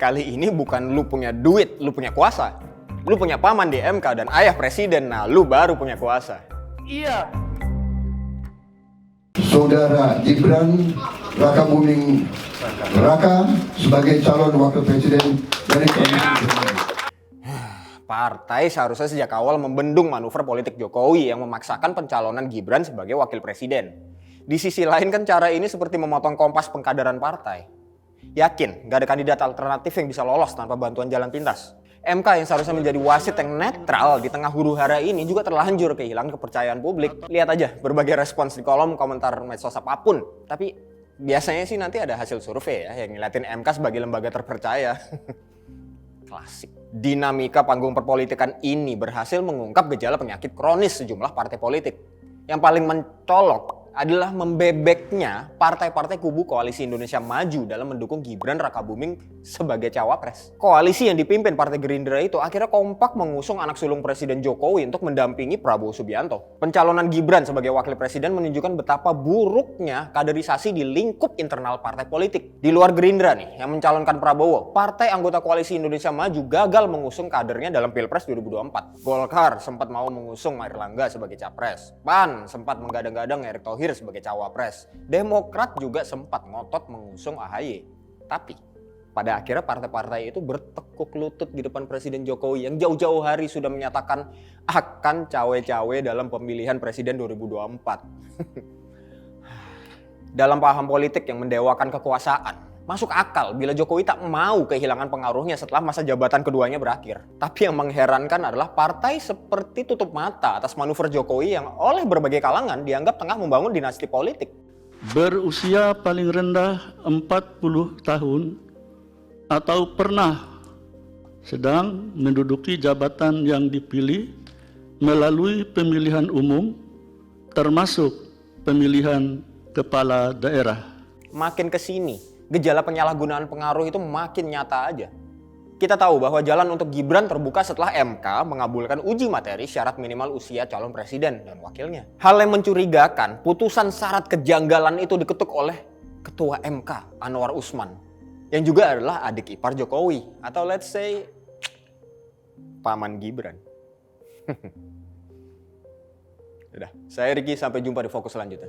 Kali ini bukan lu punya duit, lu punya kuasa. Lu punya paman di MK dan ayah presiden, nah lu baru punya kuasa. Iya. Saudara Gibran Rakabuming Raka sebagai calon wakil presiden dari Koalisi. Partai seharusnya sejak awal membendung manuver politik Jokowi yang memaksakan pencalonan Gibran sebagai wakil presiden. Di sisi lain kan cara ini seperti memotong kompas pengkaderan partai. Yakin gak ada kandidat alternatif yang bisa lolos tanpa bantuan jalan pintas. MK yang seharusnya menjadi wasit yang netral di tengah huru hara ini juga terlanjur kehilangan kepercayaan publik. Lihat aja berbagai respons di kolom komentar medsos apapun. Tapi biasanya sih nanti ada hasil survei ya yang ngeliatin MK sebagai lembaga terpercaya. Klasik. Dinamika panggung perpolitikan ini berhasil mengungkap gejala penyakit kronis sejumlah partai politik. Yang paling mencolok adalah membebeknya partai-partai kubu Koalisi Indonesia Maju dalam mendukung Gibran Rakabuming sebagai cawapres. Koalisi yang dipimpin Partai Gerindra itu akhirnya kompak mengusung anak sulung Presiden Jokowi untuk mendampingi Prabowo Subianto. Pencalonan Gibran sebagai wakil presiden menunjukkan betapa buruknya kaderisasi di lingkup internal partai politik. Di luar Gerindra nih, yang mencalonkan Prabowo, partai anggota Koalisi Indonesia Maju gagal mengusung kadernya dalam Pilpres 2024. Golkar sempat mau mengusung Airlangga sebagai capres. PAN sempat menggadang-gadang Erick Thohir sebagai cawapres. Demokrat juga sempat ngotot mengusung AHY. Tapi pada akhirnya partai-partai itu bertekuk lutut di depan Presiden Jokowi yang jauh-jauh hari sudah menyatakan akan cawe-cawe dalam pemilihan presiden 2024. Dalam paham politik yang mendewakan kekuasaan, masuk akal bila Jokowi tak mau kehilangan pengaruhnya setelah masa jabatan keduanya berakhir. Tapi yang mengherankan adalah partai seperti tutup mata atas manuver Jokowi yang oleh berbagai kalangan dianggap tengah membangun dinasti politik. Berusia paling rendah 40 tahun atau pernah sedang menduduki jabatan yang dipilih melalui pemilihan umum termasuk pemilihan kepala daerah. Makin kesini, gejala penyalahgunaan pengaruh itu makin nyata aja. Kita tahu bahwa jalan untuk Gibran terbuka setelah MK mengabulkan uji materi syarat minimal usia calon presiden dan wakilnya. Hal yang mencurigakan, putusan syarat kejanggalan itu diketuk oleh Ketua MK Anwar Usman, yang juga adalah adik ipar Jokowi, atau let's say paman Gibran. Udah, saya Riki, sampai jumpa di Fokus selanjutnya.